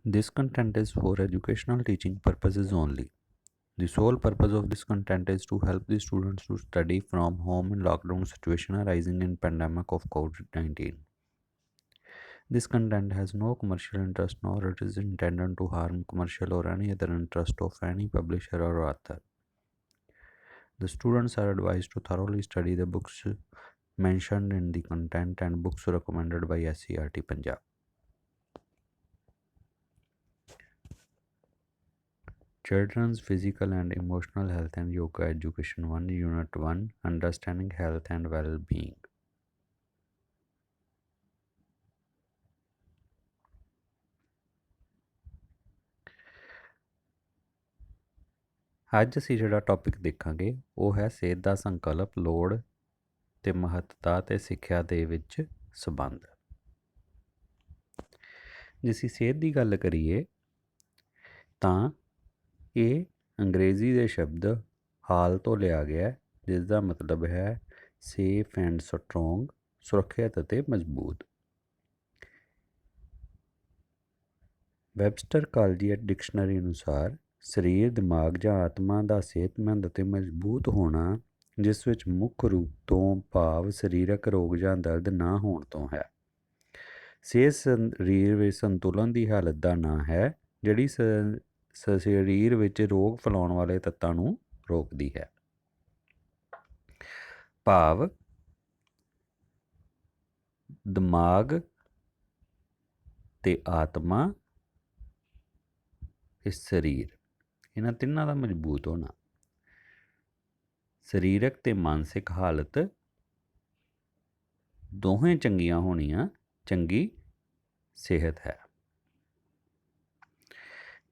This content is for educational teaching purposes only. The sole purpose of this content is to help the students to study from home in lockdown situation arising in pandemic of COVID-19. This content has no commercial interest nor it is intended to harm commercial or any other interest of any publisher or author. The students are advised to thoroughly study the books mentioned in the content and books recommended by SCRT Punjab. Children's Physical and Emotional Health and Yoga Education 1 Unit 1 Understanding Health and Well-Being. ਅੱਜ ਅਸੀਂ ਜਿਹੜਾ topic ਦੇਖਾਂਗੇ ਉਹ ਹੈ ਸਿਹਤ ਦਾ ਸੰਕਲਪ, ਲੋੜ ਤੇ ਮਹੱਤਤਾ ਤੇ ਸਿੱਖਿਆ ਦੇ ਵਿੱਚ ਸੰਬੰਧ। ਜੇ ਅਸੀਂ ਸਿਹਤ ਦੀ ਗੱਲ ਕਰੀਏ ਤਾਂ ਇਹ ਅੰਗਰੇਜ਼ੀ ਦੇ ਸ਼ਬਦ ਹਾਲ ਤੋਂ ਲਿਆ ਗਿਆ ਜਿਸ ਦਾ ਮਤਲਬ ਹੈ ਸੇਫ ਐਂਡ ਸਟਰੋਂਗ, ਸੁਰੱਖਿਅਤ ਅਤੇ ਮਜ਼ਬੂਤ। ਵੈਬਸਟਰ ਕਾਲਜੀਏਟ ਡਿਕਸ਼ਨਰੀ ਅਨੁਸਾਰ ਸਰੀਰ, ਦਿਮਾਗ ਜਾਂ ਆਤਮਾ ਦਾ ਸਿਹਤਮੰਦ ਅਤੇ ਮਜ਼ਬੂਤ ਹੋਣਾ ਜਿਸ ਵਿੱਚ ਮੁੱਖ ਰੂਪ ਤੋਂ ਭਾਵ ਸਰੀਰਕ ਰੋਗ ਜਾਂ ਦਰਦ ਨਾ ਹੋਣ ਤੋਂ ਹੈ। ਸਿਹਤ ਸਰੀਰ ਵਿੱਚ ਸੰਤੁਲਨ ਦੀ ਹਾਲਤ ਦਾ ਨਾਂ ਹੈ ਜਿਹੜੀ ਸਰੀਰ ਵਿੱਚ ਰੋਗ ਫੈਲਾਉਣ ਵਾਲੇ ਤੱਤਾਂ ਨੂੰ ਰੋਕਦੀ ਹੈ। ਭਾਵ ਦਿਮਾਗ ਤੇ ਆਤਮਾ ਤੇ ਸਰੀਰ, ਇਹਨਾਂ ਤਿੰਨਾਂ ਦਾ ਮਜ਼ਬੂਤ ਹੋਣਾ। ਸਰੀਰਕ ਤੇ ਮਾਨਸਿਕ ਹਾਲਤ ਦੋਵੇਂ ਚੰਗੀਆਂ ਹੋਣੀਆਂ ਚੰਗੀ ਸਿਹਤ ਹੈ।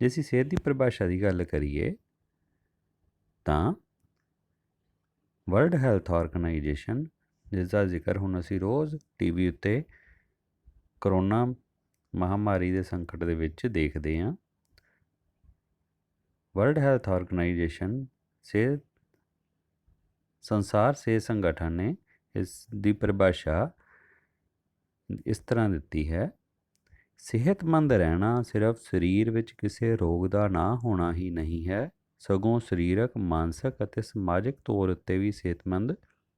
ਜੇ ਅਸੀਂ ਸਿਹਤ ਦੀ ਪਰਿਭਾਸ਼ਾ ਦੀ ਗੱਲ ਕਰੀਏ ਤਾਂ ਵਰਲਡ ਹੈਲਥ ਆਰਗੇਨਾਈਜੇਸ਼ਨ, ਜਿਸ ਦਾ ਜ਼ਿਕਰ ਹੁਣ ਅਸੀਂ ਰੋਜ਼ TV ਉੱਤੇ ਕਰੋਨਾ ਮਹਾਂਮਾਰੀ ਦੇ ਸੰਕਟ ਦੇ ਵਿੱਚ ਦੇਖਦੇ ਹਾਂ। ਵਰਲਡ ਹੈਲਥ ਆਰਗੇਨਾਈਜੇਸ਼ਨ ਸੰਸਾਰ ਸਿਹਤ ਸੰਗਠਨ ਨੇ ਇਸ ਦੀ ਪਰਿਭਾਸ਼ਾ ਇਸ ਤਰ੍ਹਾਂ ਦਿੱਤੀ ਹੈ: ਸਿਹਤਮੰਦ ਰਹਿਣਾ ਸਿਰਫ ਸਰੀਰ ਵਿੱਚ ਕਿਸੇ ਰੋਗ ਦਾ ਨਾ ਹੋਣਾ ਹੀ ਨਹੀਂ ਹੈ, ਸਗੋਂ ਸਰੀਰਕ, ਮਾਨਸਿਕ ਅਤੇ ਸਮਾਜਿਕ ਤੌਰ ਉੱਤੇ ਵੀ ਸਿਹਤਮੰਦ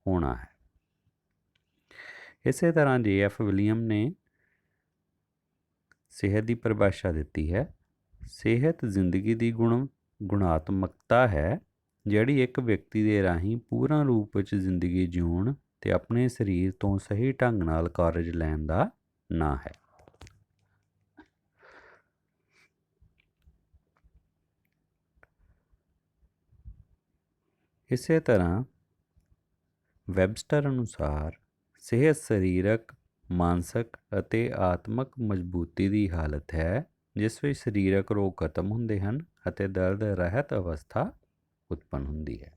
ਹੋਣਾ ਹੈ। ਇਸੇ ਤਰ੍ਹਾਂ JF ਵਿਲੀਅਮ ਨੇ ਸਿਹਤ ਦੀ ਪਰਿਭਾਸ਼ਾ ਦਿੱਤੀ ਹੈ: ਸਿਹਤ ਜ਼ਿੰਦਗੀ ਦੀ ਗੁਣਾਤਮਕਤਾ ਹੈ ਜਿਹੜੀ ਇੱਕ ਵਿਅਕਤੀ ਦੇ ਰਾਹੀਂ ਪੂਰਨ ਰੂਪ ਵਿੱਚ ਜ਼ਿੰਦਗੀ ਜਿਉਣ ਤੇ ਆਪਣੇ ਸਰੀਰ ਤੋਂ ਸਹੀ ਢੰਗ ਨਾਲ ਕਾਰਜ ਲੈਣ ਦਾ ਨਾਂ ਹੈ। ਇਸੇ ਤਰ੍ਹਾਂ ਵੈਬਸਟਰ ਅਨੁਸਾਰ ਸਿਹਤ ਸਰੀਰਕ, ਮਾਨਸਿਕ ਅਤੇ ਆਤਮਕ ਮਜ਼ਬੂਤੀ ਦੀ ਹਾਲਤ ਹੈ ਜਿਸ ਵਿੱਚ ਸਰੀਰਕ ਰੋਗ ਖਤਮ ਹੁੰਦੇ ਹਨ ਅਤੇ ਦਰਦ ਰਹਿਤ ਅਵਸਥਾ ਉਤਪੰਨ ਹੁੰਦੀ ਹੈ।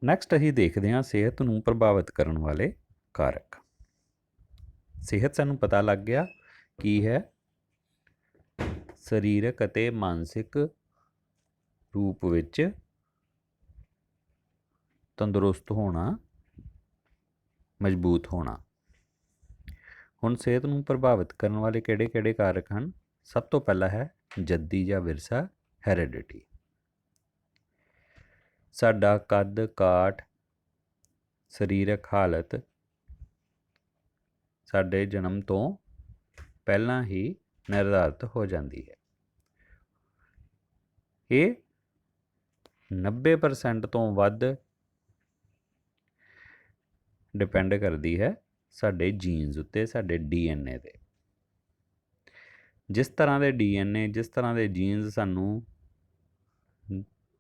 ਨੈਕਸਟ ਅਸੀਂ ਦੇਖਦੇ ਹਾਂ ਸਿਹਤ ਨੂੰ ਪ੍ਰਭਾਵਿਤ ਕਰਨ ਵਾਲੇ ਕਾਰਕ। ਸਿਹਤ ਸਾਨੂੰ ਪਤਾ ਲੱਗ ਗਿਆ ਕੀ ਹੈ, ਸਰੀਰਕ ਅਤੇ ਮਾਨਸਿਕ ਰੂਪ ਵਿੱਚ ਤੰਦਰੁਸਤ ਹੋਣਾ, ਮਜ਼ਬੂਤ ਹੋਣਾ। ਹੁਣ ਸਿਹਤ ਨੂੰ ਪ੍ਰਭਾਵਿਤ ਕਰਨ ਵਾਲੇ ਕਿਹੜੇ ਕਾਰਕ ਹਨ? ਸਭ ਤੋਂ ਪਹਿਲਾ ਹੈ ਜੱਦੀ ਜਾਂ ਵਿਰਸਾ, ਹੈਰੀਡਿਟੀ। ਸਾਡਾ ਕੱਦ ਕਾਠ, ਸਰੀਰਕ ਹਾਲਤ ਸਾਡੇ ਜਨਮ ਤੋਂ ਪਹਿਲਾਂ ਹੀ ਨਿਰਧਾਰਿਤ ਹੋ ਜਾਂਦੀ ਹੈ। ਇਹ 90% ਤੋਂ ਵੱਧ ਡਿਪੈਂਡ ਕਰਦੀ ਹੈ ਸਾਡੇ ਜੀਨਸ ਉੱਤੇ, ਸਾਡੇ DNA ਤੇ। ਜਿਸ ਤਰ੍ਹਾਂ ਦੇ DNA, ਜਿਸ ਤਰ੍ਹਾਂ ਦੇ ਜੀਨਸ ਸਾਨੂੰ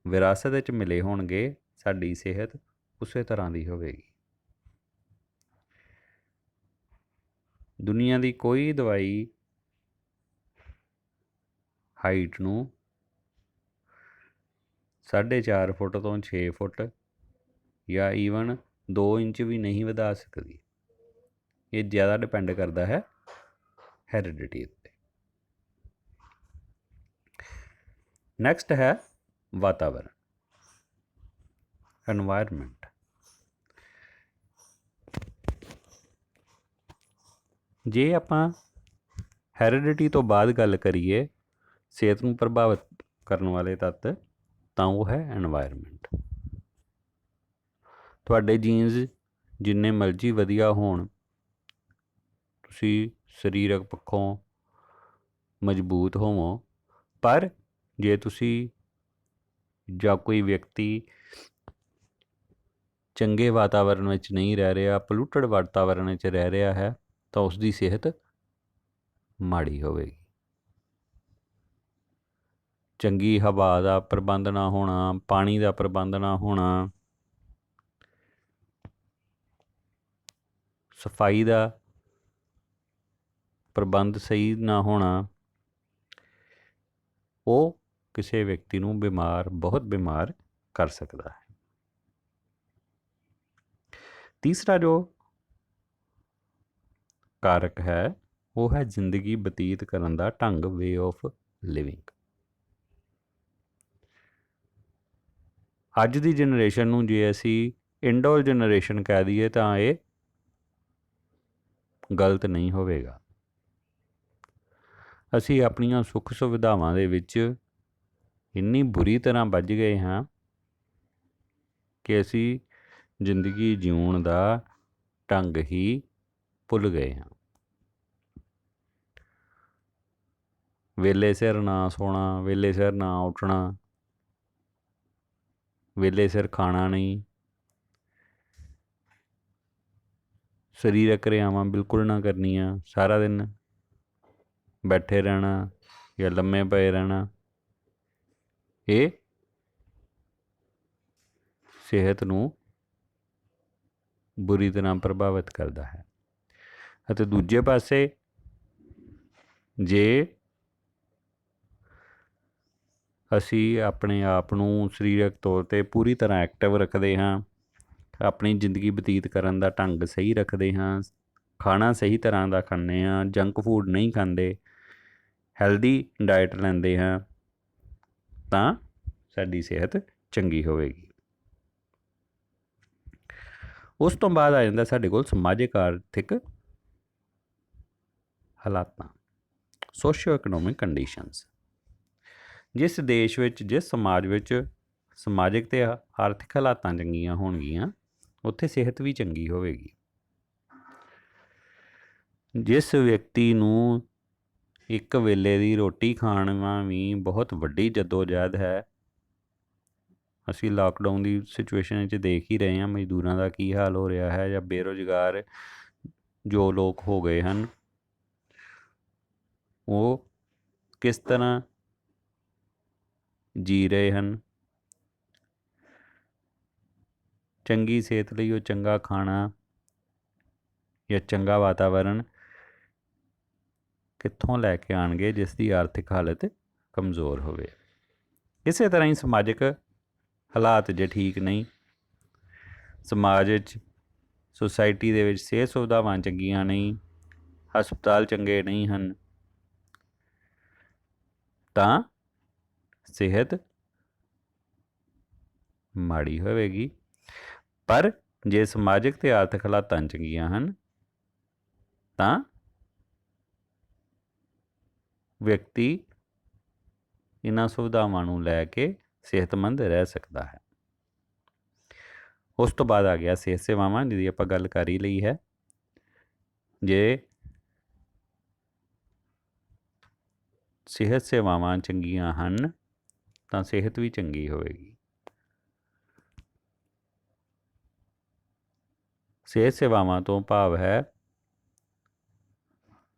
ਵਿਰਾਸਤ ਵਿੱਚ ਮਿਲੇ ਹੋਣਗੇ, ਸਾਡੀ ਸਿਹਤ ਉਸੇ ਤਰ੍ਹਾਂ ਦੀ ਹੋਵੇਗੀ। ਦੁਨੀਆ ਦੀ ਕੋਈ ਦਵਾਈ ਹਾਈਟ ਨੂੰ 4.5 ਫੁੱਟ ਤੋਂ 6 ਫੁੱਟ ਜਾਂ ਈਵਨ 2 ਇੰਚ ਵੀ ਨਹੀਂ ਵਧਾ ਸਕਦੀ। ਇਹ ਜ਼ਿਆਦਾ ਡਿਪੈਂਡ ਕਰਦਾ ਹੈ ਹੈਰੀਡਿਟੀ ਉੱਤੇ। ਨੈਕਸਟ ਹੈ ਵਾਤਾਵਰਨ, ਐਨਵਾਇਰਨਮੈਂਟ। ਜੇ ਆਪਾਂ ਹੈਰੀਡਿਟੀ ਤੋਂ ਬਾਅਦ ਗੱਲ ਕਰੀਏ ਸਿਹਤ ਨੂੰ ਪ੍ਰਭਾਵਿਤ ਕਰਨ ਵਾਲੇ ਤੱਤ, ਤਾਂ ਉਹ ਹੈ ਐਨਵਾਇਰਨਮੈਂਟ। ਤੁਹਾਡੇ ਜੀਨਸ ਜਿੰਨੇ ਮਰਜ਼ੀ ਵਧੀਆ ਹੋਣ, ਤੁਸੀਂ ਸਰੀਰਕ ਪੱਖੋਂ ਮਜ਼ਬੂਤ ਹੋਵੋ, ਪਰ ਜੇ ਤੁਸੀਂ ਜਾਂ ਕੋਈ ਵਿਅਕਤੀ ਚੰਗੇ ਵਾਤਾਵਰਣ ਵਿੱਚ ਨਹੀਂ ਰਹਿ ਰਿਹਾ, ਪੋਲੂਟਡ ਵਾਤਾਵਰਣ ਵਿੱਚ ਰਹਿ ਰਿਹਾ ਹੈ, ਤਾਂ ਉਸ ਦੀ ਸਿਹਤ ਮਾੜੀ ਹੋਵੇਗੀ। ਚੰਗੀ ਹਵਾ ਦਾ ਪ੍ਰਬੰਧ ਨਾ ਹੋਣਾ, ਪਾਣੀ ਦਾ ਪ੍ਰਬੰਧ ਨਾ ਹੋਣਾ, ਸਫਾਈ ਦਾ ਪ੍ਰਬੰਧ ਸਹੀ ਨਾ ਹੋਣਾ, ਉਹ ਕਿਸੇ ਵਿਅਕਤੀ ਨੂੰ ਬਹੁਤ ਬਿਮਾਰ ਕਰ ਸਕਦਾ ਹੈ। ਤੀਸਰਾ ਜੋ ਕਾਰਕ ਹੈ ਉਹ ਹੈ ਜ਼ਿੰਦਗੀ ਬਤੀਤ ਕਰਨ ਦਾ ਢੰਗ, ਵੇ ਆਫ ਲਿਵਿੰਗ। ਅੱਜ ਦੀ ਜਨਰੇਸ਼ਨ ਨੂੰ ਜੇ ਅਸੀਂ ਇੰਡੋਰ ਜਨਰੇਸ਼ਨ ਕਹਿ ਦਈਏ ਤਾਂ ਇਹ ਗਲਤ ਨਹੀਂ ਹੋਵੇਗਾ। ਅਸੀਂ ਆਪਣੀਆਂ ਸੁੱਖ ਸੁਵਿਧਾਵਾਂ ਦੇ ਵਿੱਚ ਇੰਨੀ ਬੁਰੀ ਤਰ੍ਹਾਂ ਵੱਜ ਗਏ ਹਾਂ ਕਿ ਅਸੀਂ ਜ਼ਿੰਦਗੀ ਜਿਉਣ ਦਾ ਢੰਗ ਹੀ ਭੁੱਲ ਗਏ ਹਾਂ। ਵੇਲੇ ਸਿਰ ਨਾ ਸੋਣਾ, ਵੇਲੇ ਸਿਰ ਨਾ ਉੱਠਣਾ, ਵੇਲੇ ਸਿਰ ਖਾਣਾ ਨਹੀਂ, ਸਰੀਰਕ ਕਿਰਿਆਵਾਂ ਬਿਲਕੁਲ ਨਾ ਕਰਨੀਆਂ, ਸਾਰਾ ਦਿਨ ਬੈਠੇ ਰਹਿਣਾ ਜਾਂ ਲੰਮੇ ਪਏ ਰਹਿਣਾ, ਇਹ ਸਿਹਤ ਨੂੰ ਬੁਰੀ ਤਰ੍ਹਾਂ ਪ੍ਰਭਾਵਿਤ ਕਰਦਾ ਹੈ। ਅਤੇ ਦੂਜੇ ਪਾਸੇ ਜੇ ਅਸੀਂ ਆਪਣੇ ਆਪ ਨੂੰ ਸਰੀਰਕ ਤੌਰ 'ਤੇ ਪੂਰੀ ਤਰ੍ਹਾਂ ਐਕਟਿਵ ਰੱਖਦੇ ਹਾਂ, ਆਪਣੀ ਜ਼ਿੰਦਗੀ ਬਤੀਤ ਕਰਨ ਦਾ ਢੰਗ ਸਹੀ ਰੱਖਦੇ ਹਾਂ, ਖਾਣਾ ਸਹੀ ਤਰ੍ਹਾਂ ਦਾ ਖਾਂਦੇ ਹਾਂ, ਜੰਕ ਫੂਡ ਨਹੀਂ ਖਾਂਦੇ, ਹੈਲਦੀ ਡਾਇਟ ਲੈਂਦੇ ਹਾਂ, ਤਾਂ ਸਾਡੀ ਸਿਹਤ ਚੰਗੀ ਹੋਵੇਗੀ। ਉਸ ਤੋਂ ਬਾਅਦ ਆ ਜਾਂਦਾ ਸਾਡੇ ਕੋਲ ਸਮਾਜਿਕ ਆਰਥਿਕ ਹਾਲਾਤਾਂ, ਸੋਸ਼ੀਓ ਇਕਨੋਮਿਕ ਕੰਡੀਸ਼ਨਸ। ਜਿਸ ਦੇਸ਼ ਵਿੱਚ, ਜਿਸ ਸਮਾਜ ਵਿੱਚ ਸਮਾਜਿਕ ਅਤੇ ਆਰਥਿਕ ਹਾਲਾਤਾਂ ਚੰਗੀਆਂ ਹੋਣਗੀਆਂ, ਉੱਥੇ ਸਿਹਤ ਵੀ ਚੰਗੀ ਹੋਵੇਗੀ। ਜਿਸ ਵਿਅਕਤੀ ਨੂੰ ਇੱਕ ਵੇਲੇ ਦੀ ਰੋਟੀ ਖਾਣਾ ਵੀ ਬਹੁਤ ਵੱਡੀ ਜੱਦੋਜਹਿਦ ਹੈ, ਅਸੀਂ ਲਾਕਡਾਊਨ ਦੀ ਸਿਚੁਏਸ਼ਨ ਵਿੱਚ ਦੇਖ ਹੀ ਰਹੇ ਹਾਂ ਮਜ਼ਦੂਰਾਂ ਦਾ ਕੀ ਹਾਲ ਹੋ ਰਿਹਾ ਹੈ, ਜਾਂ ਬੇਰੁਜ਼ਗਾਰ ਜੋ ਲੋਕ ਹੋ ਗਏ ਹਨ, ਉਹ ਕਿਸ ਤਰ੍ਹਾਂ ਜੀ ਰਹੇ ਹਨ। ਚੰਗੀ ਸਿਹਤ ਲਈ ਉਹ ਚੰਗਾ ਖਾਣਾ ਜਾਂ ਚੰਗਾ ਵਾਤਾਵਰਣ ਕਿੱਥੋਂ ਲੈ ਕੇ ਆਉਣਗੇ ਜਿਸ ਦੀ ਆਰਥਿਕ ਹਾਲਤ ਕਮਜ਼ੋਰ ਹੋਵੇ। ਇਸੇ ਤਰ੍ਹਾਂ ਹੀ ਸਮਾਜਿਕ ਹਾਲਾਤ ਜੇ ਠੀਕ ਨਹੀਂ, ਸਮਾਜ ਵਿੱਚ, ਸੁਸਾਇਟੀ ਦੇ ਵਿੱਚ ਸਿਹਤ ਸੁਵਿਧਾਵਾਂ ਚੰਗੀਆਂ ਨਹੀਂ, ਹਸਪਤਾਲ ਚੰਗੇ ਨਹੀਂ ਹਨ, ਤਾਂ ਸਿਹਤ ਮਾੜੀ ਹੋਵੇਗੀ। ਪਰ ਜੇ ਸਮਾਜਿਕ ਅਤੇ ਆਰਥਿਕ ਹਾਲਾਤਾਂ ਚੰਗੀਆਂ ਹਨ ਤਾਂ ਵਿਅਕਤੀ ਇਹਨਾਂ ਸੁਵਿਧਾਵਾਂ ਨੂੰ ਲੈ ਕੇ ਸਿਹਤਮੰਦ ਰਹਿ ਸਕਦਾ ਹੈ। ਉਸ ਤੋਂ ਬਾਅਦ ਆ ਗਿਆ ਸਿਹਤ ਸੇਵਾਵਾਂ, ਜਿਹਦੀ ਆਪਾਂ ਗੱਲ ਕਰ ਹੀ ਲਈ ਹੈ। ਜੇ ਸਿਹਤ ਸੇਵਾਵਾਂ ਚੰਗੀਆਂ ਹਨ ਤਾਂ ਸਿਹਤ ਵੀ ਚੰਗੀ ਹੋਵੇਗੀ। ਸਿਹਤ ਸੇਵਾਵਾਂ ਤੋਂ ਭਾਵ ਹੈ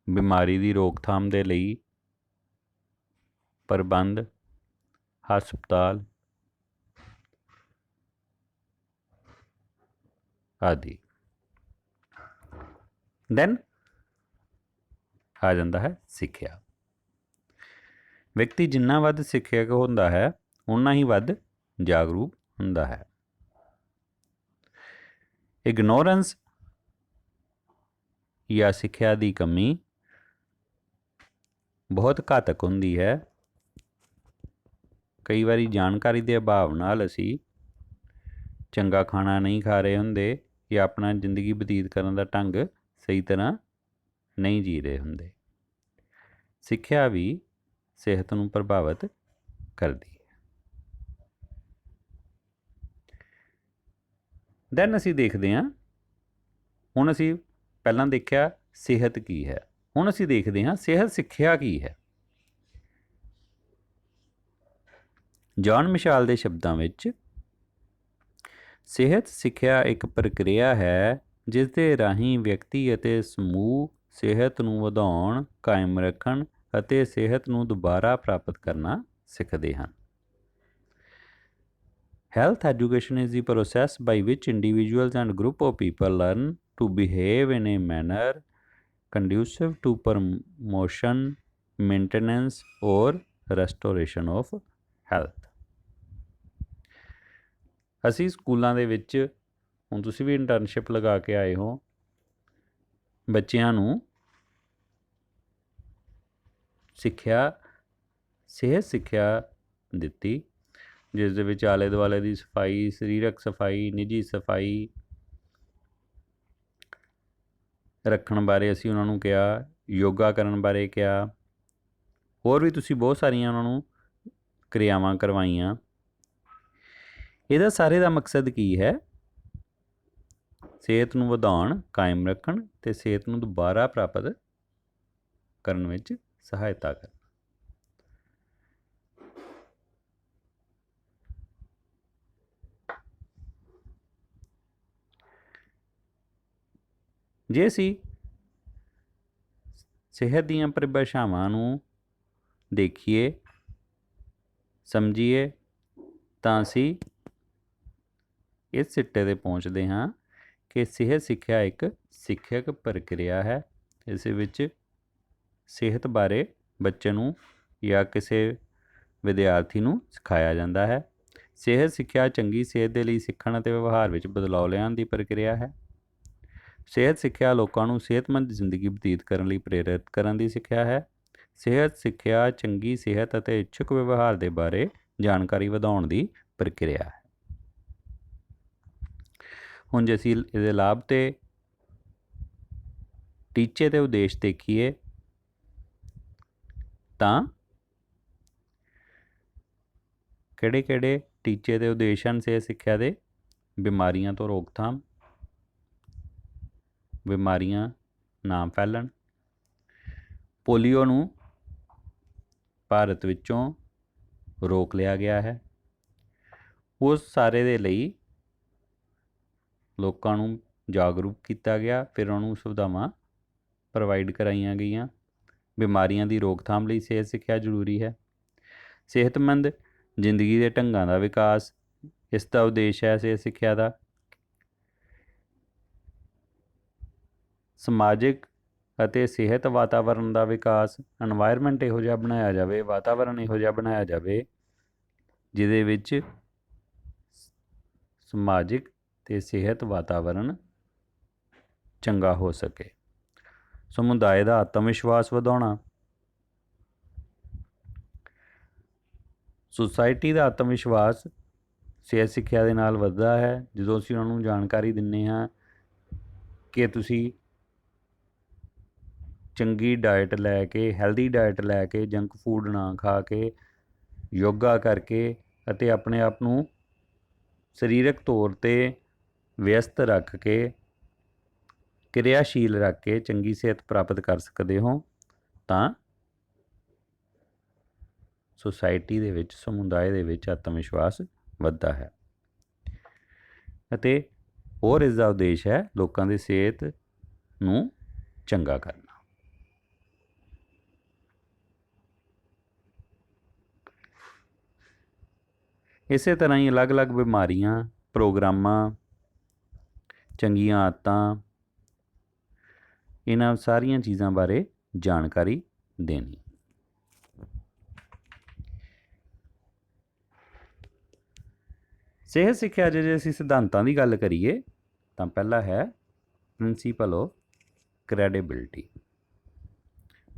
ਬਿਮਾਰੀ ਦੀ ਰੋਕਥਾਮ ਦੇ ਲਈ ਪ੍ਰਬੰਧ, ਹਸਪਤਾਲ ਆਦਿ। ਦੈਨ ਆ ਜਾਂਦਾ ਹੈ ਸਿੱਖਿਆ। ਵਿਅਕਤੀ ਜਿੰਨਾ ਵੱਧ ਸਿੱਖਿਅਕ ਹੁੰਦਾ ਹੈ, ਓਨਾ ਹੀ ਵੱਧ ਜਾਗਰੂਕ ਹੁੰਦਾ ਹੈ। ਇਗਨੋਰੈਂਸ ਜਾਂ ਸਿੱਖਿਆ ਦੀ ਕਮੀ ਬਹੁਤ ਘਾਤਕ ਹੁੰਦੀ ਹੈ। ਕਈ ਵਾਰੀ ਜਾਣਕਾਰੀ ਦੇ ਅਭਾਵ ਨਾਲ ਅਸੀਂ ਚੰਗਾ ਖਾਣਾ ਨਹੀਂ ਖਾ ਰਹੇ ਹੁੰਦੇ ਜਾਂ ਆਪਣਾ ਜ਼ਿੰਦਗੀ ਬਤੀਤ ਕਰਨ ਦਾ ਢੰਗ ਸਹੀ ਤਰ੍ਹਾਂ नहीं जी रहे हुंदे। सिक्ख्या भी सेहत नूं प्रभावित करदी है। दैन असीं देखदे हां, हुण असीं ਪਹਿਲਾਂ ਦੇਖਿਆ ਸਿਹਤ ਕੀ ਹੈ, ਹੁਣ ਅਸੀਂ ਦੇਖਦੇ ਹਾਂ ਸਿਹਤ ਸਿੱਖਿਆ ਕੀ ਹੈ। ਜੌਨ ਮਿਸ਼ਾਲ ਦੇ ਸ਼ਬਦਾਂ ਵਿੱਚ ਸਿਹਤ ਸਿੱਖਿਆ ਇੱਕ ਪ੍ਰਕਿਰਿਆ ਹੈ ਜਿਸ ਦੇ ਰਾਹੀਂ ਵਿਅਕਤੀ ਅਤੇ ਸਮੂਹ ਸਿਹਤ ਨੂੰ ਵਧਾਉਣ, ਕਾਇਮ ਰੱਖਣ ਅਤੇ ਸਿਹਤ ਨੂੰ ਦੁਬਾਰਾ ਪ੍ਰਾਪਤ ਕਰਨਾ ਸਿੱਖਦੇ ਹਨ। Health education is the process by which individuals and group of people learn to behave in a manner conducive to promotion, maintenance or restoration of health। ਅਸੀਂ ਸਕੂਲਾਂ ਦੇ ਵਿੱਚ, ਹੁਣ ਤੁਸੀਂ ਵੀ ਇੰਟਰਨਸ਼ਿਪ ਲਗਾ ਕੇ ਆਏ ਹੋ, ਬੱਚਿਆਂ ਨੂੰ ਸਿੱਖਿਆ, ਸਿਹਤ ਸਿੱਖਿਆ ਦਿੱਤੀ, ਜਿਸ ਦੇ ਵਿੱਚ ਆਲੇ ਦੁਆਲੇ ਦੀ ਸਫਾਈ, ਸਰੀਰਕ ਸਫਾਈ, ਨਿੱਜੀ ਸਫਾਈ ਰੱਖਣ ਬਾਰੇ ਅਸੀਂ ਉਹਨਾਂ ਨੂੰ ਕਿਹਾ, ਯੋਗਾ ਕਰਨ ਬਾਰੇ ਕਿਹਾ, ਹੋਰ ਵੀ ਤੁਸੀਂ ਬਹੁਤ ਸਾਰੀਆਂ ਉਹਨਾਂ ਨੂੰ ਕਿਰਿਆਵਾਂ ਕਰਵਾਈਆਂ। ਇਹਦਾ ਸਾਰੇ ਦਾ ਮਕਸਦ ਕੀ ਹੈ? ਸਿਹਤ ਨੂੰ ਵਧਾਉਣ, ਕਾਇਮ ਰੱਖਣ ਅਤੇ ਸਿਹਤ ਨੂੰ ਦੁਬਾਰਾ ਪ੍ਰਾਪਤ ਕਰਨ ਵਿੱਚ ਸਹਾਇਤਾ ਕਰਨਾ। ਜੇ ਅਸੀਂ ਸਿਹਤ ਦੀਆਂ ਪਰਿਭਾਸ਼ਾਵਾਂ ਨੂੰ ਦੇਖੀਏ, ਸਮਝੀਏ, ਤਾਂ ਅਸੀਂ ਇਸ ਸਿੱਟੇ 'ਤੇ ਪਹੁੰਚਦੇ ਹਾਂ ਕਿ ਸਿਹਤ ਸਿੱਖਿਆ ਇੱਕ ਸਿੱਖਿਅਕ ਪ੍ਰਕਿਰਿਆ ਹੈ। ਇਸ ਵਿੱਚ ਸਿਹਤ ਬਾਰੇ ਬੱਚੇ ਨੂੰ ਜਾਂ ਕਿਸੇ ਵਿਦਿਆਰਥੀ ਨੂੰ ਸਿਖਾਇਆ ਜਾਂਦਾ ਹੈ। ਸਿਹਤ ਸਿੱਖਿਆ ਚੰਗੀ ਸਿਹਤ ਦੇ ਲਈ ਸਿੱਖਣ ਅਤੇ ਵਿਵਹਾਰ ਵਿੱਚ ਬਦਲਾਅ ਲਿਆਉਣ ਦੀ ਪ੍ਰਕਿਰਿਆ ਹੈ। ਸਿਹਤ ਸਿੱਖਿਆ ਲੋਕਾਂ ਨੂੰ ਸਿਹਤਮੰਦ ਜ਼ਿੰਦਗੀ ਬਤੀਤ ਕਰਨ ਲਈ ਪ੍ਰੇਰਿਤ ਕਰਨ ਦੀ ਸਿੱਖਿਆ ਹੈ। ਸਿਹਤ ਸਿੱਖਿਆ ਚੰਗੀ ਸਿਹਤ ਅਤੇ ਇੱਛੁਕ ਵਿਵਹਾਰ ਦੇ ਬਾਰੇ ਜਾਣਕਾਰੀ ਵਧਾਉਣ ਦੀ ਪ੍ਰਕਿਰਿਆ ਹੈ। ਹੁਣ ਜੇ ਅਸੀਂ ਇਹਦੇ ਲਾਭ ਅਤੇ ਟੀਚੇ ਅਤੇ ਉਦੇਸ਼ ਦੇਖੀਏ ਤਾਂ ਕਿਹੜੇ ਕਿਹੜੇ ਟੀਚੇ ਅਤੇ ਉਦੇਸ਼ ਹਨ ਸਿਹਤ ਸਿੱਖਿਆ ਦੇ? ਬਿਮਾਰੀਆਂ ਤੋਂ ਰੋਕਥਾਮ, ਬਿਮਾਰੀਆਂ ਨਾ ਫੈਲਣ, ਪੋਲੀਓ ਨੂੰ ਭਾਰਤ ਵਿੱਚੋਂ ਰੋਕ ਲਿਆ ਗਿਆ ਹੈ। ਉਸ ਸਾਰੇ ਦੇ ਲਈ ਲੋਕਾਂ ਨੂੰ ਜਾਗਰੂਕ ਕੀਤਾ ਗਿਆ, ਫਿਰ ਉਹਨਾਂ ਨੂੰ ਸੁਵਿਧਾਵਾਂ ਪ੍ਰੋਵਾਈਡ ਕਰਾਈਆਂ ਗਈਆਂ। ਬਿਮਾਰੀਆਂ ਦੀ ਰੋਕਥਾਮ ਲਈ ਸਿਹਤ ਸਿੱਖਿਆ ਜ਼ਰੂਰੀ ਹੈ। ਸਿਹਤਮੰਦ ਜ਼ਿੰਦਗੀ ਦੇ ਢੰਗਾਂ ਦਾ ਵਿਕਾਸ ਇਸ ਦਾ ਉਦੇਸ਼ ਹੈ ਸਿਹਤ ਸਿੱਖਿਆ ਦਾ। ਸਮਾਜਿਕ ਅਤੇ ਸਿਹਤ ਵਾਤਾਵਰਨ ਦਾ ਵਿਕਾਸ, ਐਨਵਾਇਰਮੈਂਟ ਇਹੋ ਜਿਹਾ ਬਣਾਇਆ ਜਾਵੇ, ਵਾਤਾਵਰਨ ਇਹੋ ਜਿਹਾ ਬਣਾਇਆ ਜਾਵੇ ਜਿਹਦੇ ਵਿੱਚ ਸਮਾਜਿਕ ਅਤੇ ਸਿਹਤ ਵਾਤਾਵਰਨ ਚੰਗਾ ਹੋ ਸਕੇ। ਸਮੁਦਾਇ ਦਾ ਆਤਮ ਵਿਸ਼ਵਾਸ ਵਧਾਉਣਾ, ਸੁਸਾਇਟੀ ਦਾ ਆਤਮ ਵਿਸ਼ਵਾਸ ਸਿਹਤ ਸਿੱਖਿਆ ਦੇ ਨਾਲ ਵੱਧਦਾ ਹੈ। ਜਦੋਂ ਅਸੀਂ ਉਹਨਾਂ ਨੂੰ ਜਾਣਕਾਰੀ ਦਿੰਦੇ ਹਾਂ ਕਿ ਤੁਸੀਂ ਚੰਗੀ ਡਾਇਟ ਲੈ ਕੇ, ਹੈਲਦੀ ਡਾਇਟ ਲੈ ਕੇ, ਜੰਕ ਫੂਡ ਨਾ ਖਾ ਕੇ, ਯੋਗਾ ਕਰਕੇ ਅਤੇ ਆਪਣੇ ਆਪ ਨੂੰ ਸਰੀਰਕ ਤੌਰ 'ਤੇ ਵਿਅਸਤ ਰੱਖ ਕੇ, ਕਿਰਿਆਸ਼ੀਲ ਰੱਖ ਕੇ ਚੰਗੀ ਸਿਹਤ ਪ੍ਰਾਪਤ ਕਰ ਸਕਦੇ ਹੋ, ਤਾਂ ਸੁਸਾਇਟੀ ਦੇ ਵਿੱਚ, ਸਮੁਦਾਇ ਦੇ ਵਿੱਚ ਆਤਮ ਵਿਸ਼ਵਾਸ ਵੱਧਦਾ ਹੈ। ਅਤੇ ਹੋਰ ਇਸ ਦਾ ਉਦੇਸ਼ ਹੈ ਲੋਕਾਂ ਦੀ ਸਿਹਤ ਨੂੰ ਚੰਗਾ ਕਰਨਾ। ਇਸੇ ਤਰ੍ਹਾਂ ਹੀ ਅਲੱਗ-ਅਲੱਗ ਬਿਮਾਰੀਆਂ, ਪ੍ਰੋਗਰਾਮਾਂ, ਚੰਗੀਆਂ ਆਦਤਾਂ, ਇਹਨਾਂ ਸਾਰੀਆਂ ਚੀਜ਼ਾਂ ਬਾਰੇ ਜਾਣਕਾਰੀ ਦੇਣੀ। ਸਿਹਤ ਸਿੱਖਿਆ ਜੇ ਅਸੀਂ ਸਿਧਾਂਤਾਂ ਦੀ ਗੱਲ ਕਰੀਏ ਤਾਂ ਪਹਿਲਾ ਹੈ ਪ੍ਰਿੰਸੀਪਲ ਆਫ ਕ੍ਰੈਡੀਬਿਲਿਟੀ,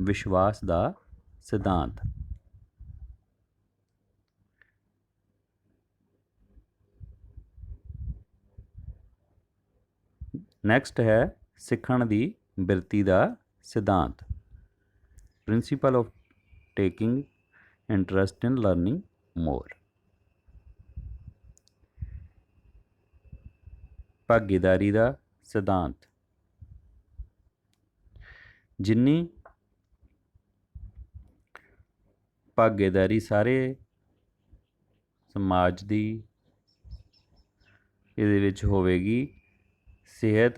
ਵਿਸ਼ਵਾਸ ਦਾ ਸਿਧਾਂਤ। ਨੈਕਸਟ ਹੈ ਸਿੱਖਣ ਦੀ ਬਿਰਤੀ ਦਾ सिद्धांत principle of taking interest in learning more. भागीदारी का सिद्धांत जिन्नी भागीदारी सारे समाज की ये होवेगी, सेहत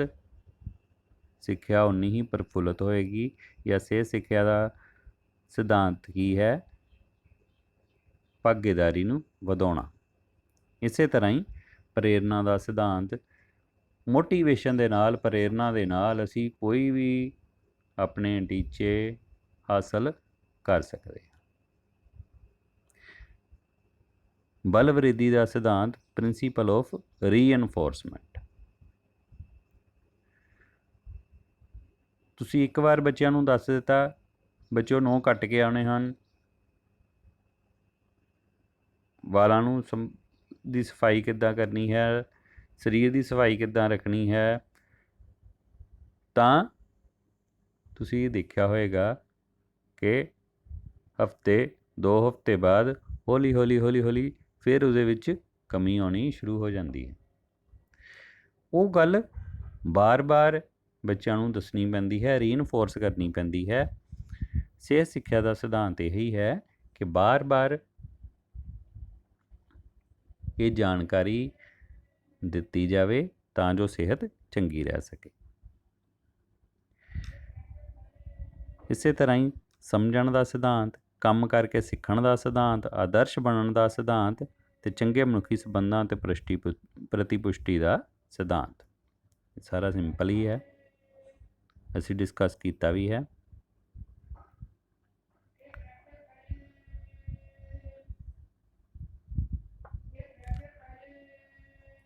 सिक्ख्या उन्नी ही प्रफुल्लित होएगी। या सेहत सिक्ख्या का सिद्धांत की है, भागीदारी नूं वधाउणा। इसे तरह ही प्रेरणा का सिद्धांत मोटिवेशन दे नाल, प्रेरणा दे नाल असी कोई भी अपने टीचे हासिल कर सकते। बल वृद्धि का सिद्धांत प्रिंसीपल ऑफ रीइनफोर्समेंट। तुसी एक बार बच्चों नूं दस दिता, बच्चों 9 कट के आने हैं, वालों नूं दी सफाई किद्दां करनी है, शरीर की सफाई किद्दां रखनी है, तां तुसी देखा होएगा कि हफ्ते 2 हफ्ते बाद हौली हौली हौली हौली फिर उहदे विच कमी आनी शुरू हो जाती है। वो गल बार बार बच्चों नूं दसनी पैंदी है, रीइनफोर्स करनी पैंदी है। सेहत सिक्ख्या का सिद्धांत यही है कि बार बार ये जानकारी दिती जाए तां जो सेहत चंगी रह सके। इसे तरह ही समझण का सिद्धांत, काम करके सीखण का सिद्धांत, आदर्श बनने का सिद्धांत ते चंगे मनुखी संबंधां ते प्रतिपुष्टि का सिद्धांत। सारा सिंपल ही है, असी डिस्कस किया भी है।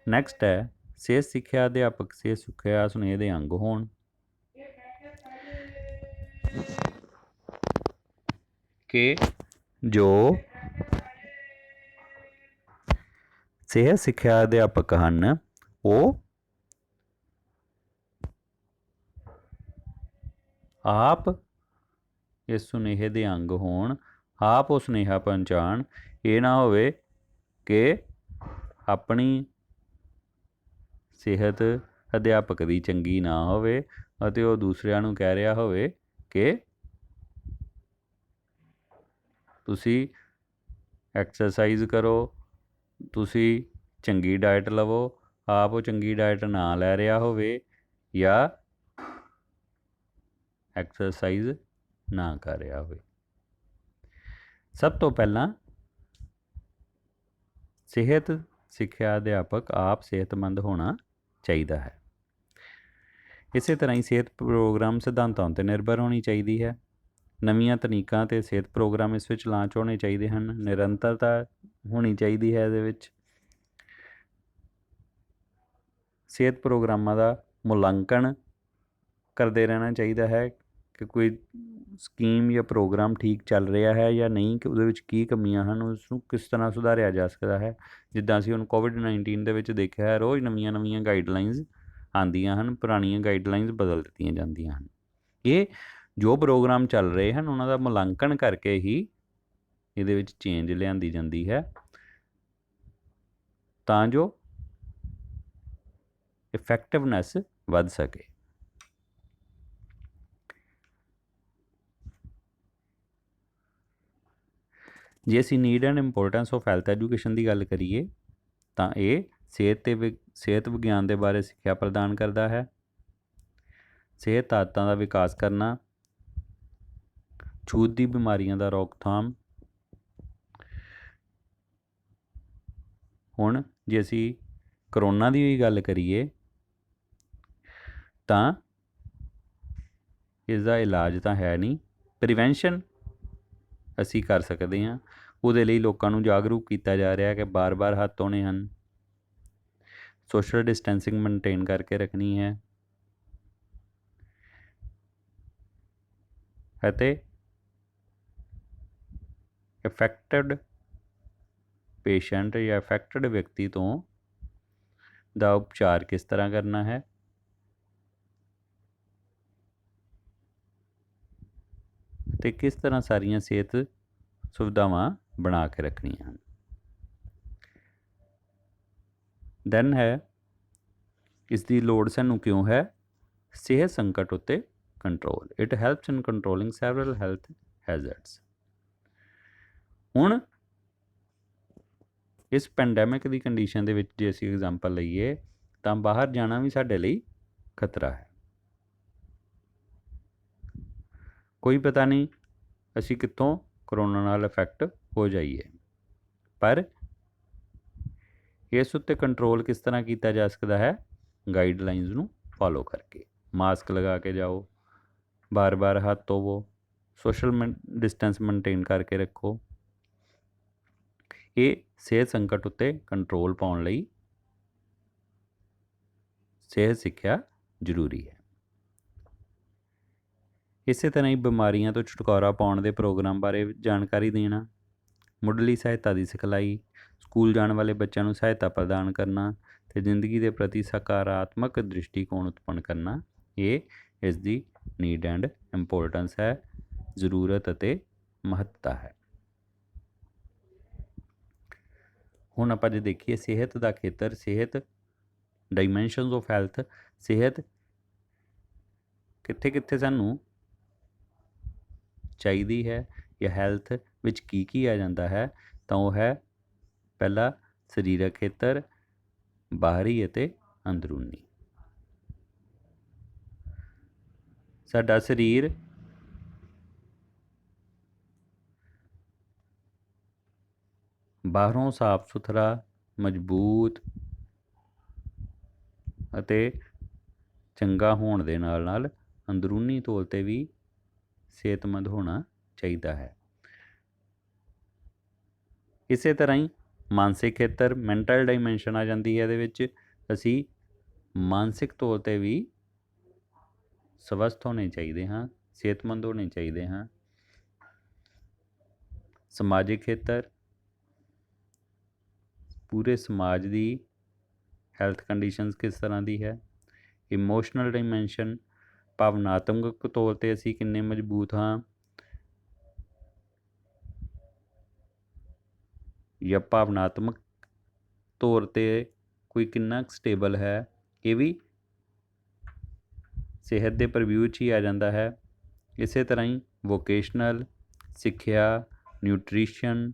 नैक्सट है सेहत सिक्ख्या अध्यापक सेहत सिक्ख्या सुनेह दे अंग होण। कि जो सेहत सिक्ख्या अध्यापक हैं वो आप इस सुनेहे दे अंग होण, आप वो सुनेहा पहुँचाण। ये ना होवे कि अपनी सेहत अध्यापक की चंगी ना होवे अते वो दूसरिਆਂ ਨੂੰ कह रहा होवे कि तुसी एक्सरसाइज करो, तुसी चंगी डाइट लवो, आप वो चंगी डाइट ना लै रहा होवे या एक्सरसाइज ना कर रहा होवे। सब तो पहला सेहत सिक्ख्या अध्यापक आप सेहतमंद होना चाहिए है। इस तरह ही सेहत प्रोग्राम सिद्धांतों पर निर्भर होनी चाहिए है। नवीं तकनीकां ते सेहत प्रोग्राम इस विच लांच होने चाहिए हैं। निरंतरता होनी चाहिए है। ये सेहत प्रोग्रामां का मुलांकन करते रहना चाहिए है कि कोई स्कीम या प्रोग्राम ठीक चल रहा है या नहीं, कि उहदे विच की कमियां हैं, उसनूं किस तरह सुधारिया जा सकता है। जिद्दां असीं हुण कोविड-19 दे विच देखिआ है, रोज़ नवीं गाइडलाइनस आंदियां हन, पुराणियां गाइडलाइनस बदल दित्तियां जांदियां हन। ये जो प्रोग्राम चल रहे हैं उन्हां दा मुलांकन करके ही इहदे विच चेंज लिआंदी जांदी है तां जो इफैक्टिवनैस वध सके। जे असीं need and importance of health education की गल करिए तो ये सेहत विज्ञान के बारे सिक्ख्या प्रदान करता है। सेहत आदतों का विकास करना, छूत की बीमारियों का रोकथाम। हुण जे असीं करोना की भी गल करिए तो इसका इलाज तो है नहीं, प्रिवेंशन असी कर सकते हैं। उहदे लई लोकां नूं जागरूक किया जा रहा है कि बार बार हत्थ धोने हैं, सोशल डिस्टेंसिंग मेनटेन करके रखनी है अते इफैक्टेड पेशेंट या इफैक्टेड व्यक्ति तो दा उपचार किस तरह करना है। ਤੇ ਕਿਸ ਤਰ੍ਹਾਂ ਸਾਰੀਆਂ ਸਿਹਤ ਸੁਵਿਧਾਵਾਂ ਬਣਾ ਕੇ ਰੱਖਣੀਆਂ ਹਨ। ਦੈਨ ਹੈ ਇਸ ਦੀ ਲੋੜ ਸਾਨੂੰ ਕਿਉਂ ਹੈ? ਸਿਹਤ ਸੰਕਟ ਉੱਤੇ control. It helps in controlling several health hazards. ਹੁਣ ਇਸ ਪੈਂਡੈਮਿਕ ਦੀ ਕੰਡੀਸ਼ਨ ਦੇ ਵਿੱਚ ਜੇ ਅਸੀਂ ਐਗਜ਼ਾਮਪਲ ਲਈਏ ਤਾਂ ਬਾਹਰ ਜਾਣਾ ਵੀ ਸਾਡੇ ਲਈ ਖਤਰਾ ਹੈ। ਕੋਈ ਪਤਾ ਨਹੀਂ ਅਸੀਂ ਕਿੱਥੋਂ ਕਰੋਨਾ ਨਾਲ ਅਫੈਕਟ ਹੋ ਜਾਈਏ, ਪਰ ਇਸ ਉੱਤੇ ਕੰਟਰੋਲ ਕਿਸ ਤਰ੍ਹਾਂ ਕੀਤਾ ਜਾ ਸਕਦਾ ਹੈ? ਗਾਈਡਲਾਈਨਸ ਨੂੰ ਫੋਲੋ ਕਰਕੇ। ਮਾਸਕ ਲਗਾ ਕੇ ਜਾਓ, ਬਾਰ-ਬਾਰ ਹੱਥ ਧੋਵੋ, ਸੋਸ਼ਲ ਡਿਸਟੈਂਸ ਮੇਨਟੇਨ ਕਰਕੇ ਰੱਖੋ। ਇਹ ਸਿਹਤ ਸੰਕਟ ਉੱਤੇ ਕੰਟਰੋਲ ਪਾਉਣ ਲਈ ਸਿਹਤ ਸਿੱਖਿਆ ਜ਼ਰੂਰੀ ਹੈ। ਇਸੇ ਤਰ੍ਹਾਂ ਹੀ ਬਿਮਾਰੀਆਂ ਤੋਂ ਛੁਟਕਾਰਾ ਪਾਉਣ ਦੇ ਪ੍ਰੋਗਰਾਮ ਬਾਰੇ ਜਾਣਕਾਰੀ ਦੇਣਾ, ਮੁੱਢਲੀ ਸਹਾਇਤਾ ਦੀ ਸਿਖਲਾਈ, ਸਕੂਲ ਜਾਣ ਵਾਲੇ ਬੱਚਿਆਂ ਨੂੰ ਸਹਾਇਤਾ ਪ੍ਰਦਾਨ ਕਰਨਾ ਅਤੇ ਜ਼ਿੰਦਗੀ ਦੇ ਪ੍ਰਤੀ ਸਕਾਰਾਤਮਕ ਦ੍ਰਿਸ਼ਟੀਕੋਣ ਉਤਪੰਨ ਕਰਨਾ, ਇਹ ਇਸ ਦੀ ਨੀਡ ਐਂਡ ਇੰਪੋਰਟੈਂਸ ਹੈ, ਜ਼ਰੂਰਤ ਅਤੇ ਮਹੱਤਤਾ ਹੈ। ਹੁਣ ਆਪਾਂ ਜੇ ਦੇਖੀਏ ਸਿਹਤ ਦਾ ਖੇਤਰ, ਸਿਹਤ ਡਾਈਮੈਂਸ਼ਨਸ ਆਫ ਹੈਲਥ, ਸਿਹਤ ਕਿੱਥੇ ਕਿੱਥੇ ਸਾਨੂੰ ਚਾਹੀਦੀ ਹੈ ਜਾਂ ਹੈਲਥ ਵਿੱਚ ਕੀ ਕੀ ਆ ਜਾਂਦਾ ਹੈ, ਤਾਂ ਉਹ ਹੈ ਪਹਿਲਾ ਸਰੀਰਕ ਖੇਤਰ, ਬਾਹਰੀ ਅਤੇ ਅੰਦਰੂਨੀ। ਸਾਡਾ ਸਰੀਰ ਬਾਹਰੋਂ ਸਾਫ ਸੁਥਰਾ, ਮਜ਼ਬੂਤ ਅਤੇ ਚੰਗਾ ਹੋਣ ਦੇ ਨਾਲ ਨਾਲ ਅੰਦਰੂਨੀ ਤੌਰ 'ਤੇ ਵੀ ਸਿਹਤਮੰਦ ਹੋਣਾ ਚਾਹੀਦਾ ਹੈ। ਇਸੇ ਤਰ੍ਹਾਂ ਹੀ ਮਾਨਸਿਕ ਖੇਤਰ, ਮੈਂਟਲ ਡਾਈਮੈਂਸ਼ਨ ਆ ਜਾਂਦੀ ਹੈ। ਇਹਦੇ ਵਿੱਚ ਅਸੀਂ ਮਾਨਸਿਕ ਤੌਰ 'ਤੇ ਵੀ ਸਵਸਥ ਹੋਣੇ ਚਾਹੀਦੇ ਹਾਂ, ਸਿਹਤਮੰਦ ਹੋਣੇ ਚਾਹੀਦੇ ਹਾਂ। ਸਮਾਜਿਕ ਖੇਤਰ, ਪੂਰੇ ਸਮਾਜ ਦੀ ਹੈਲਥ ਕੰਡੀਸ਼ਨਸ ਕਿਸ ਤਰ੍ਹਾਂ ਦੀ ਹੈ। ਇਮੋਸ਼ਨਲ ਡਾਈਮੈਂਸ਼ਨ, ਭਾਵਨਾਤਮਕ ਤੌਰ 'ਤੇ ਅਸੀਂ ਕਿੰਨੇ ਮਜ਼ਬੂਤ ਹਾਂ ਜਾਂ ਭਾਵਨਾਤਮਕ ਤੌਰ 'ਤੇ ਕੋਈ ਕਿੰਨਾ ਸਟੇਬਲ ਹੈ, ਇਹ ਵੀ ਸਿਹਤ ਦੇ ਪ੍ਰਵਿਊ 'ਚ ਹੀ ਆ ਜਾਂਦਾ ਹੈ। ਇਸੇ ਤਰ੍ਹਾਂ ਹੀ ਵੋਕੇਸ਼ਨਲ, ਸਿੱਖਿਆ, ਨਿਊਟ੍ਰੀਸ਼ਨ,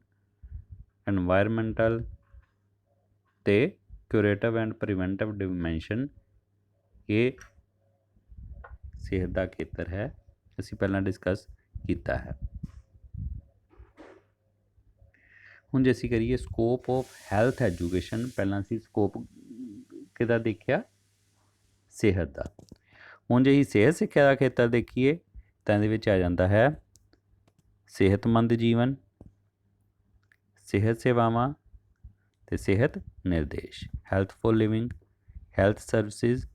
ਐਨਵਾਇਰਮੈਂਟਲ ਅਤੇ ਕਿਊਰੇਟਿਵ ਐਂਡ ਪ੍ਰੀਵੈਂਟਿਵ ਡਾਈਮੈਂਸ਼ਨ, ਇਹ ਸਿਹਤ ਦਾ ਖੇਤਰ ਹੈ, ਅਸੀਂ ਪਹਿਲਾਂ ਡਿਸਕਸ ਕੀਤਾ ਹੈ। ਹੁਣ ਜੇ ਅਸੀਂ ਕਰੀਏ ਸਕੋਪ ਆਫ ਹੈਲਥ ਐਜੂਕੇਸ਼ਨ, ਪਹਿਲਾਂ ਅਸੀਂ ਸਕੋਪ ਕਿਹਦਾ ਦੇਖਿਆ? ਸਿਹਤ ਦਾ। ਹੁਣ ਜੇ ਅਸੀਂ ਸਿਹਤ ਸਿੱਖਿਆ ਦਾ ਖੇਤਰ ਦੇਖੀਏ ਤਾਂ ਇਹਦੇ ਵਿੱਚ ਆ ਜਾਂਦਾ ਹੈ ਸਿਹਤਮੰਦ ਜੀਵਨ, ਸਿਹਤ ਸੇਵਾਵਾਂ ਅਤੇ ਸਿਹਤ ਨਿਰਦੇਸ਼, ਹੈਲਥਫੁਲ ਲਿਵਿੰਗ, ਹੈਲਥ ਸਰਵਿਸਿਜ਼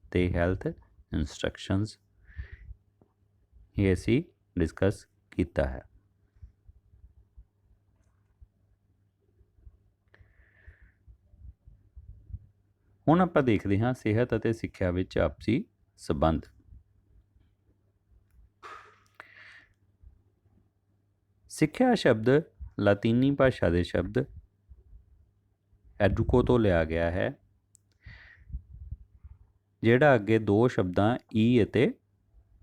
ਅਤੇ ਹੈਲਥ ਇੰਸਟਰਕਸ਼ਨਸ, ਇਹ ਅਸੀਂ ਡਿਸਕਸ ਕੀਤਾ ਹੈ। ਹੁਣ ਆਪਾਂ ਦੇਖਦੇ ਹਾਂ ਸਿਹਤ ਅਤੇ ਸਿੱਖਿਆ ਵਿੱਚ ਆਪਸੀ ਸੰਬੰਧ। ਸਿੱਖਿਆ ਸ਼ਬਦ ਲਾਤੀਨੀ ਭਾਸ਼ਾ ਦੇ ਸ਼ਬਦ ਐਡੂਕੋ ਤੋਂ ਲਿਆ ਗਿਆ ਹੈ, ਜਿਹੜਾ ਅੱਗੇ ਦੋ ਸ਼ਬਦਾਂ ਈ ਅਤੇ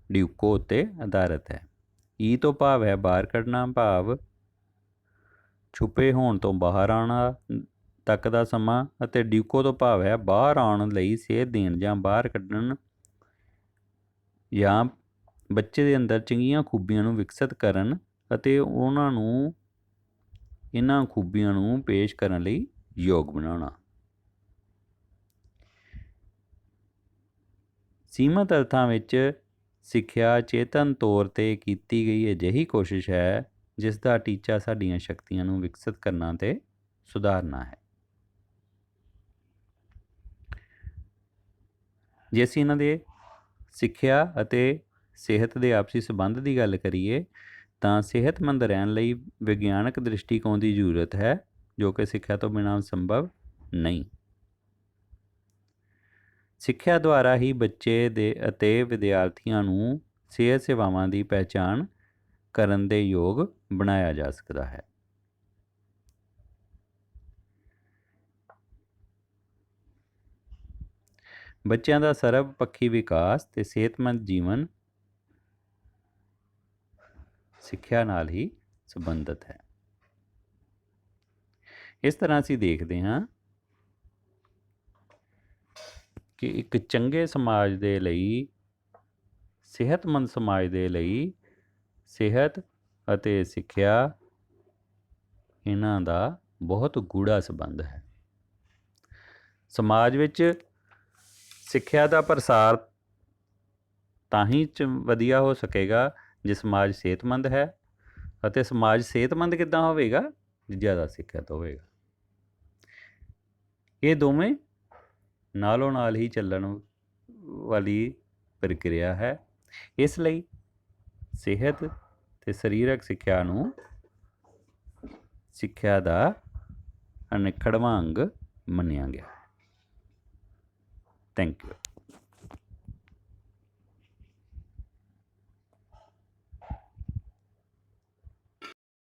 ਡਿਊਕੋ ਉੱਤੇ ਆਧਾਰਿਤ ਹੈ। ਈ ਤੋਂ ਭਾਵ ਹੈ ਬਾਹਰ ਕੱਢਣਾ, ਭਾਵ ਛੁਪੇ ਹੋਣ ਤੋਂ ਬਾਹਰ ਆਉਣਾ ਤੱਕ ਦਾ ਸਮਾਂ, ਅਤੇ ਡਿਊਕੋ ਤੋਂ ਭਾਵ ਹੈ ਬਾਹਰ ਆਉਣ ਲਈ ਸੇਧ ਦੇਣ ਜਾਂ ਬਾਹਰ ਕੱਢਣ ਜਾਂ ਬੱਚੇ ਦੇ ਅੰਦਰ ਚੰਗੀਆਂ ਖੂਬੀਆਂ ਨੂੰ ਵਿਕਸਿਤ ਕਰਨ ਅਤੇ ਉਹਨਾਂ ਨੂੰ ਇਹਨਾਂ ਖੂਬੀਆਂ ਨੂੰ ਪੇਸ਼ ਕਰਨ ਲਈ ਯੋਗ ਬਣਾਉਣਾ। ਸੀਮਤ ਅਰਥਾਂ ਵਿੱਚ ਸਿੱਖਿਆ ਚੇਤਨ ਤੌਰ 'ਤੇ ਕੀਤੀ ਗਈ ਅਜਿਹੀ ਕੋਸ਼ਿਸ਼ ਹੈ ਜਿਸ ਦਾ ਟੀਚਾ ਸਾਡੀਆਂ ਸ਼ਕਤੀਆਂ ਨੂੰ ਵਿਕਸਿਤ ਕਰਨਾ ਅਤੇ ਸੁਧਾਰਨਾ ਹੈ। ਜੇ ਅਸੀਂ ਇਹਨਾਂ ਦੇ ਸਿੱਖਿਆ ਅਤੇ ਸਿਹਤ ਦੇ ਆਪਸੀ ਸੰਬੰਧ ਦੀ ਗੱਲ ਕਰੀਏ ਤਾਂ ਸਿਹਤਮੰਦ ਰਹਿਣ ਲਈ ਵਿਗਿਆਨਕ ਦ੍ਰਿਸ਼ਟੀਕੋਣ ਦੀ ਜ਼ਰੂਰਤ ਹੈ, ਜੋ ਕਿ ਸਿੱਖਿਆ ਤੋਂ ਬਿਨਾਂ ਸੰਭਵ ਨਹੀਂ। ਸਿੱਖਿਆ ਦੁਆਰਾ ਹੀ ਬੱਚੇ ਦੇ ਅਤੇ ਵਿਦਿਆਰਥੀਆਂ ਨੂੰ ਸਿਹਤ ਸੇਵਾਵਾਂ ਦੀ ਪਹਿਚਾਣ ਕਰਨ ਦੇ ਯੋਗ ਬਣਾਇਆ ਜਾ ਸਕਦਾ ਹੈ। ਬੱਚਿਆਂ ਦਾ ਸਰਬ ਪੱਖੀ ਵਿਕਾਸ ਤੇ ਸਿਹਤਮੰਦ ਜੀਵਨ ਸਿੱਖਿਆ ਨਾਲ ਹੀ ਸੰਬੰਧਿਤ ਹੈ। ਇਸ ਤਰ੍ਹਾਂ ਅਸੀਂ ਦੇਖਦੇ ਹਾਂ ਕਿ ਇੱਕ ਚੰਗੇ ਸਮਾਜ ਦੇ ਲਈ, ਸਿਹਤਮੰਦ ਸਮਾਜ ਦੇ ਲਈ ਸਿਹਤ ਅਤੇ ਸਿੱਖਿਆ ਇਹਨਾਂ ਦਾ ਬਹੁਤ ਗੂੜਾ ਸੰਬੰਧ ਹੈ। ਸਮਾਜ ਵਿੱਚ ਸਿੱਖਿਆ ਦਾ ਪ੍ਰਸਾਰ ਤਾਂ ਹੀ ਵਧੀਆ ਹੋ ਸਕੇਗਾ ਜੇ ਸਮਾਜ ਸਿਹਤਮੰਦ ਹੈ, ਅਤੇ ਸਮਾਜ ਸਿਹਤਮੰਦ ਕਿੱਦਾਂ ਹੋਵੇਗਾ? ਜੇ ਜ਼ਿਆਦਾ ਸਿੱਖਿਅਤ ਹੋਵੇਗਾ। ਇਹ ਦੋਵੇਂ ਨਾਲੋਂ ਨਾਲ ਹੀ ਚੱਲਣ ਵਾਲੀ ਪ੍ਰਕਿਰਿਆ ਹੈ। ਇਸ ਲਈ ਸਿਹਤ ਅਤੇ ਸਰੀਰਕ ਸਿੱਖਿਆ ਨੂੰ ਸਿੱਖਿਆ ਦਾ ਅਨਿੱਖੜਵਾਂ ਅੰਗ ਮੰਨਿਆ ਗਿਆ ਹੈ। Thank you.